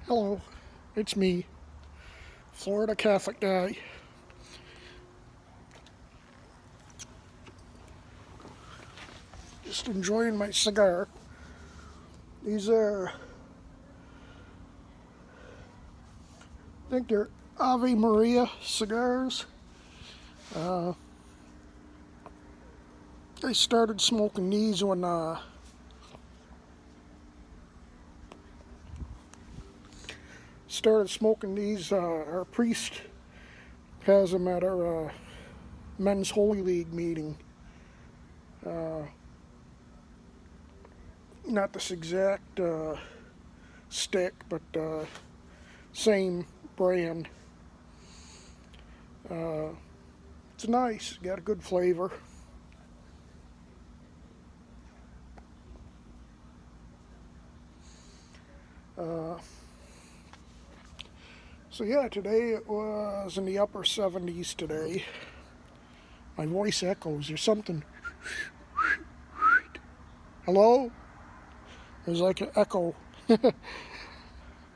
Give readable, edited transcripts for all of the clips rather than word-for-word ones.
Hello, it's me, Florida Catholic guy. Just enjoying my cigar. These are, I think they're Ave Maria cigars. Uh, I started smoking these when our priest has them at our men's Holy League meeting. Uh, Not this exact stick, but same brand. Uh, it's nice, got a good flavor. Uh, so yeah, today it was in the upper 70s today. My voice echoes. There's something. Hello? There's like an echo.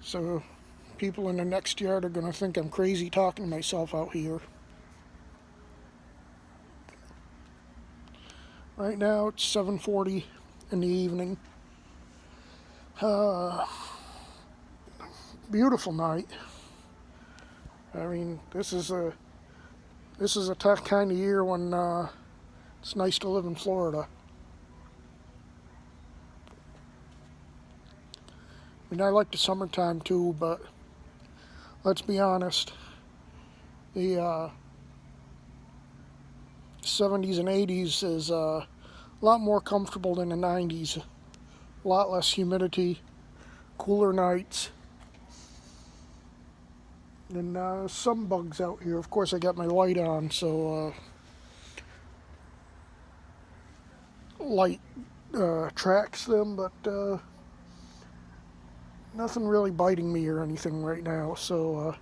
So people in the next yard are going to think I'm crazy talking to myself out here. Right now it's 7:40 in the evening. Uh, Beautiful night. I mean, this is a tough kind of year when it's nice to live in Florida. I mean, I like the summertime too, but let's be honest, the 70s and 80s is a lot more comfortable than the 90s. A lot less humidity, cooler nights, and some bugs out here. Of course, I got my light on, so light tracks them, but nothing really biting me or anything right now. So,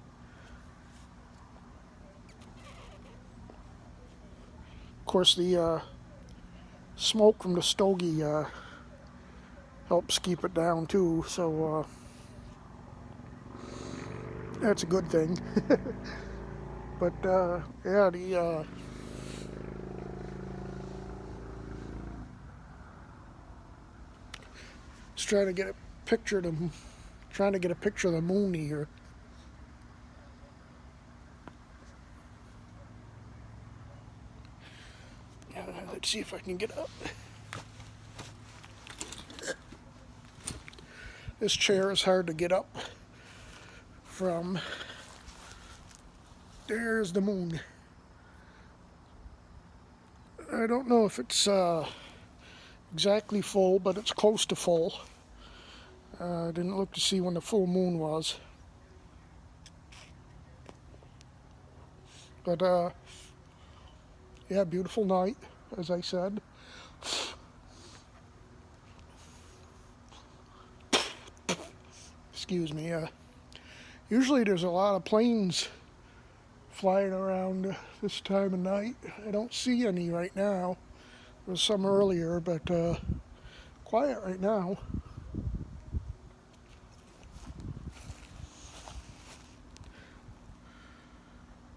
of course, the smoke from the stogie helps keep it down too. So that's a good thing. But yeah, the just trying to get a picture of them. Trying to get a picture of the moon here. Let's see if I can get up. This chair is hard to get up from. There's the moon. I don't know if it's exactly full, but it's close to full. I didn't look to see when the full moon was. But yeah, beautiful night, as I said. Excuse me. Usually there's a lot of planes flying around this time of night. I don't see any right now. There was some earlier, but quiet right now.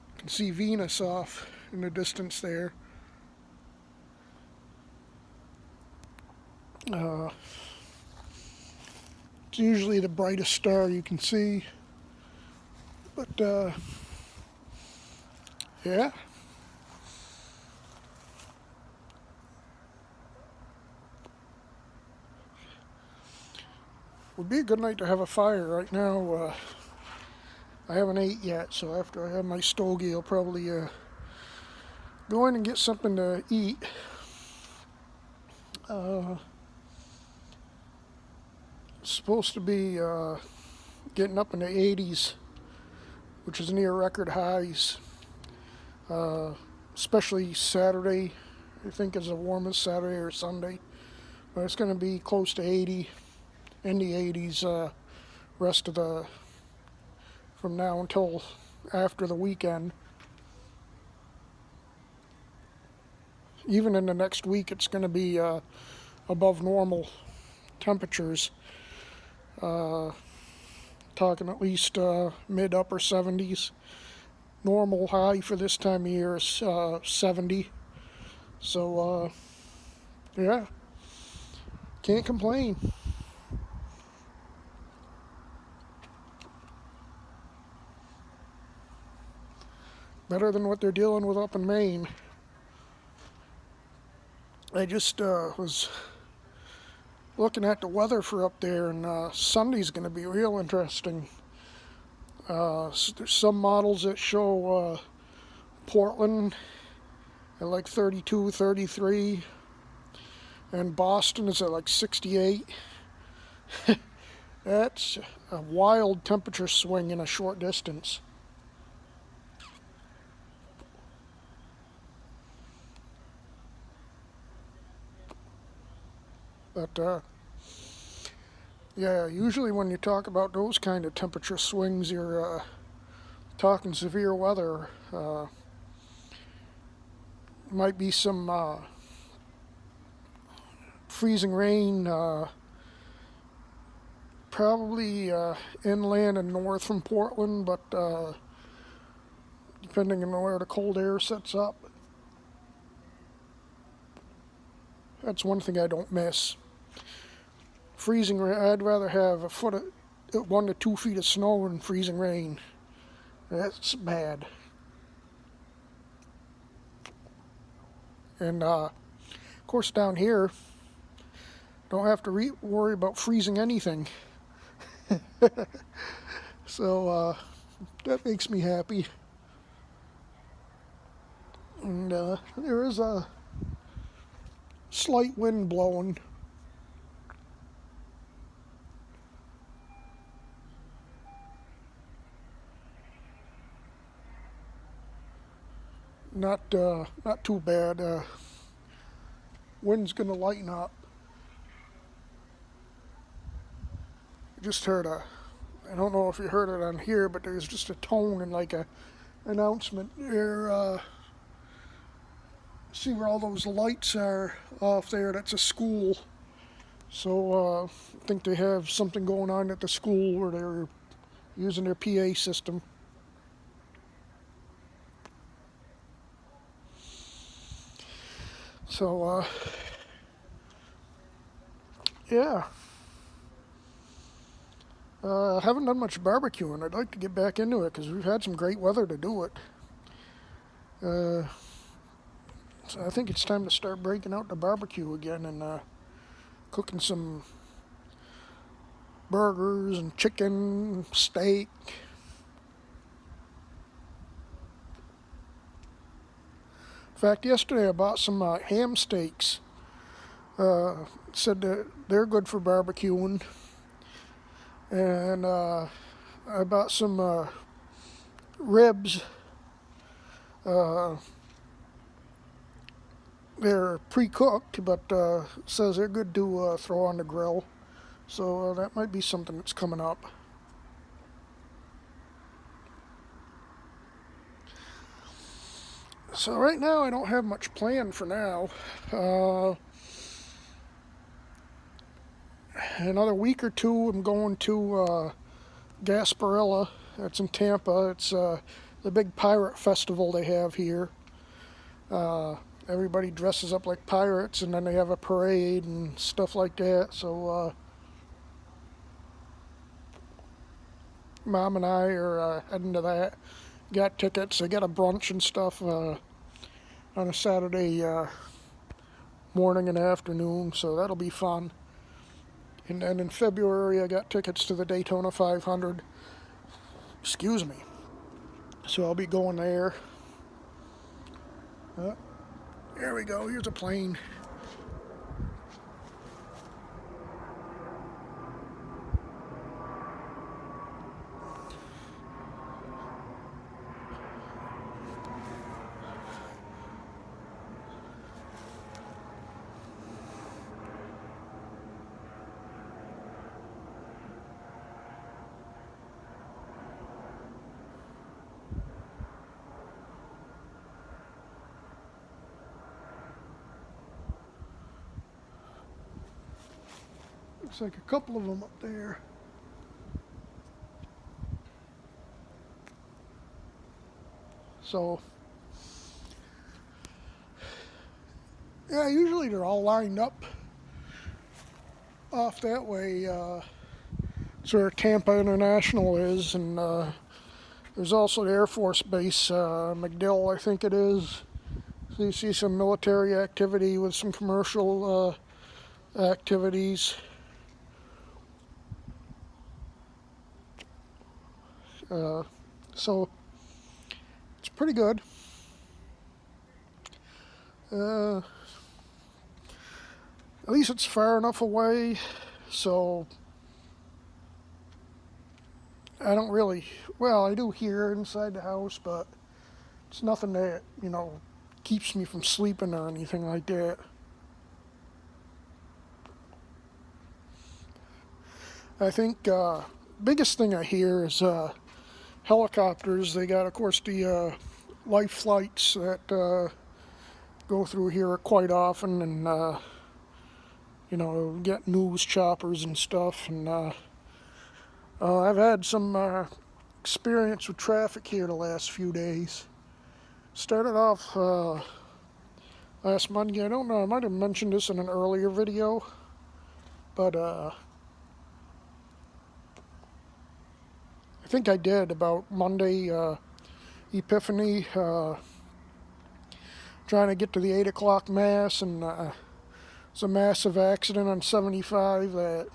You can see Venus off in the distance there. It's usually the brightest star you can see. But yeah. Would be a good night to have a fire right now. I haven't ate yet, so after I have my stogie, I'll probably go in and get something to eat. It's supposed to be getting up in the 80s, which is near record highs. Especially Saturday, I think is the warmest Saturday or Sunday. But it's going to be close to 80, in the 80s, rest of the, from now until after the weekend. Even in the next week, it's going to be above normal temperatures. Talking at least mid upper 70s. Normal high for this time of year is 70. So yeah, can't complain. Better than what they're dealing with up in Maine. I just was looking at the weather for up there, and Sunday's going to be real interesting. There's some models that show Portland at like 32, 33, and Boston is at like 68. That's a wild temperature swing in a short distance. But yeah, usually when you talk about those kind of temperature swings, you're talking severe weather. Might be some freezing rain, probably inland and north from Portland, but depending on where the cold air sets up. That's one thing I don't miss. Freezing rain, I'd rather have 1 to 2 feet of snow than freezing rain. That's bad. And of course down here, don't have to worry about freezing anything. So that makes me happy. And there is a slight wind blowing. Not too bad. Wind's gonna lighten up. Just heard I don't know if you heard it on here, but there's just a tone and like a announcement there. See where all those lights are off there? That's a school. So I think they have something going on at the school where they're using their PA system. So yeah. Haven't done much barbecuing. I'd like to get back into it because we've had some great weather to do it. So I think it's time to start breaking out the barbecue again and cooking some burgers and chicken, steak. In fact, yesterday I bought some ham steaks. Said that they're good for barbecuing. And I bought some ribs. They're pre-cooked, but says they're good to throw on the grill. So that might be something that's coming up. So right now I don't have much planned for now. Another week or two I'm going to Gasparilla. That's in Tampa. It's the big pirate festival they have here. Everybody dresses up like pirates, and then they have a parade and stuff like that. So Mom and I are heading to that. Got tickets. They got a brunch and stuff on a Saturday morning and afternoon, so that'll be fun. And then in February, I got tickets to the Daytona 500. Excuse me. So I'll be going there. There we go. Here's a plane. Looks like a couple of them up there. So, yeah, usually they're all lined up off that way. It's where Tampa International is, and there's also the Air Force Base, MacDill, I think it is. So you see some military activity with some commercial activities. So it's pretty good. At least it's far enough away, so I don't really, well, I do hear inside the house, but it's nothing that, keeps me from sleeping or anything like that. I think biggest thing I hear is helicopters. They got, of course, the life flights that go through here quite often, and get news choppers and stuff. And I've had some experience with traffic here the last few days. Started off last Monday. I don't know, I might have mentioned this in an earlier video, but I think I did, about Monday, Epiphany, trying to get to the 8 o'clock Mass, and it's a massive accident on 75 that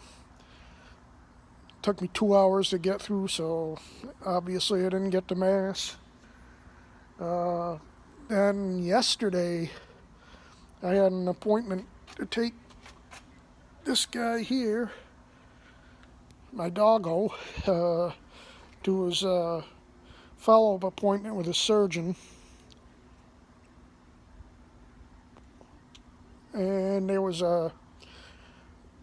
took me 2 hours to get through, so obviously I didn't get to Mass. Then yesterday, I had an appointment to take this guy here, my doggo, to his follow-up appointment with a surgeon. And there was a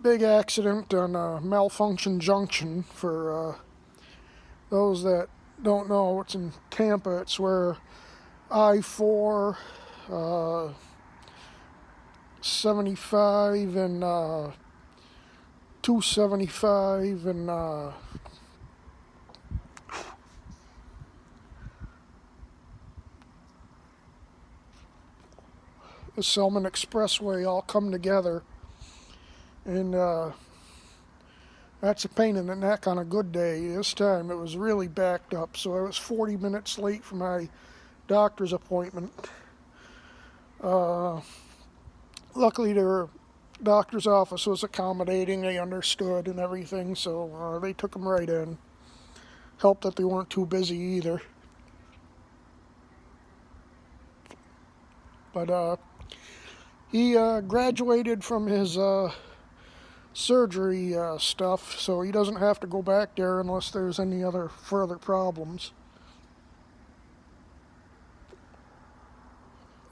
big accident on Malfunction Junction. For those that don't know, it's in Tampa. It's where I-4, 75, and 275, and the Selman Expressway all come together. And that's a pain in the neck on a good day. This time it was really backed up, so I was 40 minutes late for my doctor's appointment. Luckily, their doctor's office was accommodating. They understood and everything, so they took them right in. Helped that they weren't too busy either. But he graduated from his surgery stuff, so he doesn't have to go back there unless there's any other further problems.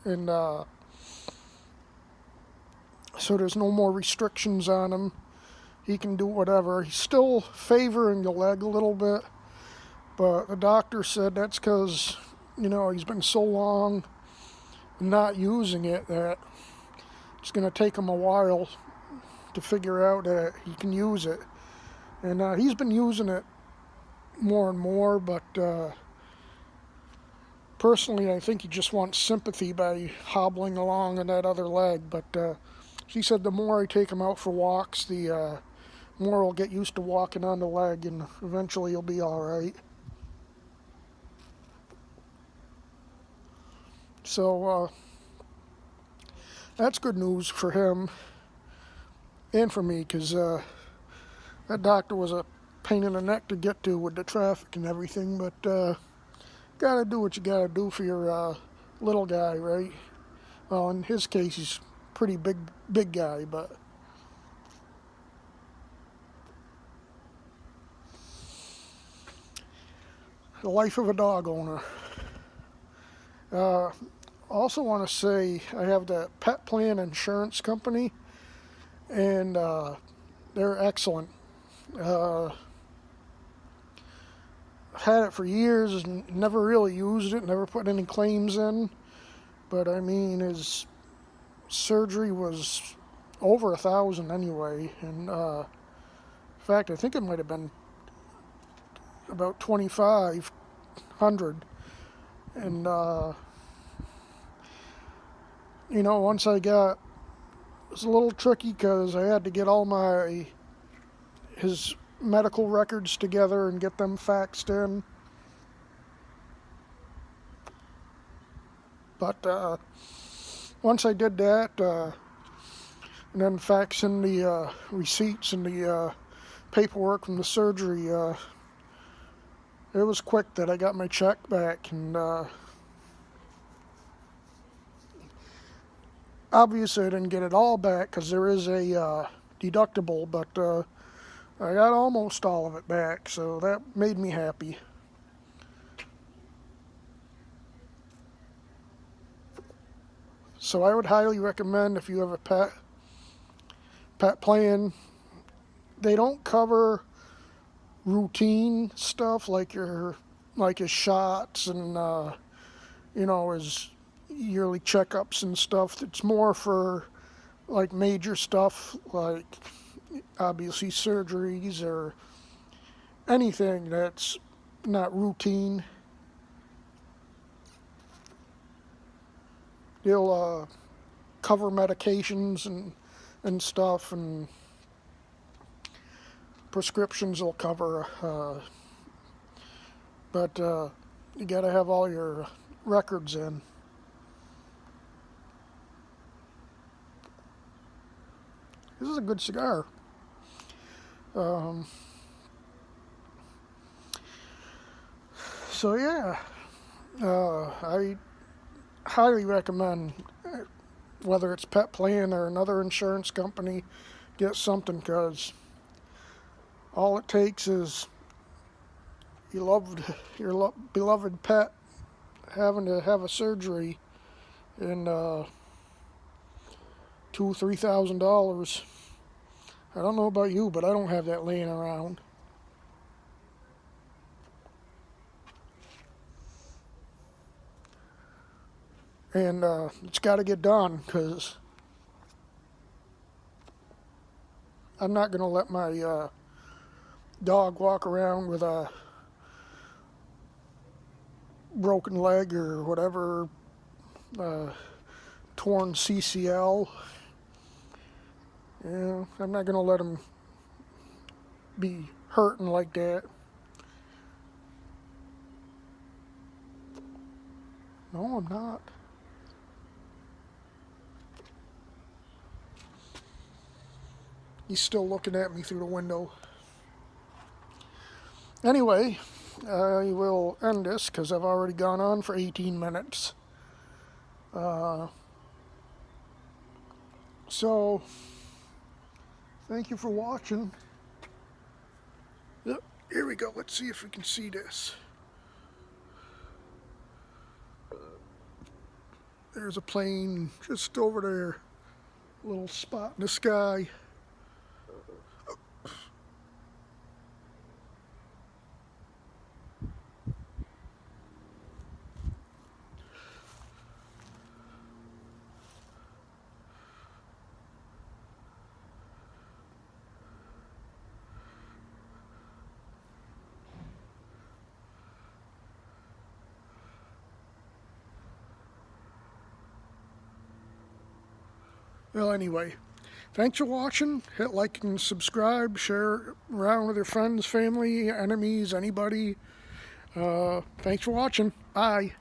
And so there's no more restrictions on him. He can do whatever. He's still favoring the leg a little bit, but the doctor said that's because, he's been so long not using it that it's going to take him a while to figure out that he can use it. And he's been using it more and more, but personally I think he just wants sympathy by hobbling along on that other leg. But he said the more I take him out for walks, the more he'll get used to walking on the leg, and eventually he'll be all right. So that's good news for him and for me, because that doctor was a pain in the neck to get to with the traffic and everything. But gotta do what you gotta do for your little guy, right? Well, in his case, he's a pretty big guy, but the life of a dog owner. Also want to say I have the Pet Plan Insurance Company, and they're excellent. Had it for years and never really used it, never put any claims in. But I mean, his surgery was over $1,000 anyway, and in fact, I think it might have been about $2,500. And you know, once I got, it was a little tricky because I had to get all his medical records together and get them faxed in. But once I did that, and then faxing the receipts and the paperwork from the surgery, it was quick that I got my check back. And obviously I didn't get it all back because there is a deductible, but I got almost all of it back, so that made me happy. So I would highly recommend, if you have a pet plan. They don't cover routine stuff like his shots and you know, his yearly checkups and stuff. It's more for like major stuff, like obviously surgeries or anything that's not routine. They'll cover medications and stuff, and prescriptions will cover, but you gotta have all your records in. This is a good cigar. So yeah, I highly recommend, whether it's Pet Plan or another insurance company, get something, because all it takes is your beloved pet having to have a surgery, and $2,000-3,000. I don't know about you, but I don't have that laying around. And it's got to get done, because I'm not going to let my dog walk around with a broken leg or whatever, torn CCL. Yeah, I'm not going to let him be hurting like that. No, I'm not. He's still looking at me through the window. Anyway, I will end this because I've already gone on for 18 minutes. So, thank you for watching. Yep, here we go. Let's see if we can see this. There's a plane just over there. A little spot in the sky. Well, anyway, thanks for watching. Hit like and subscribe. Share around with your friends, family, enemies, anybody. Thanks for watching. Bye.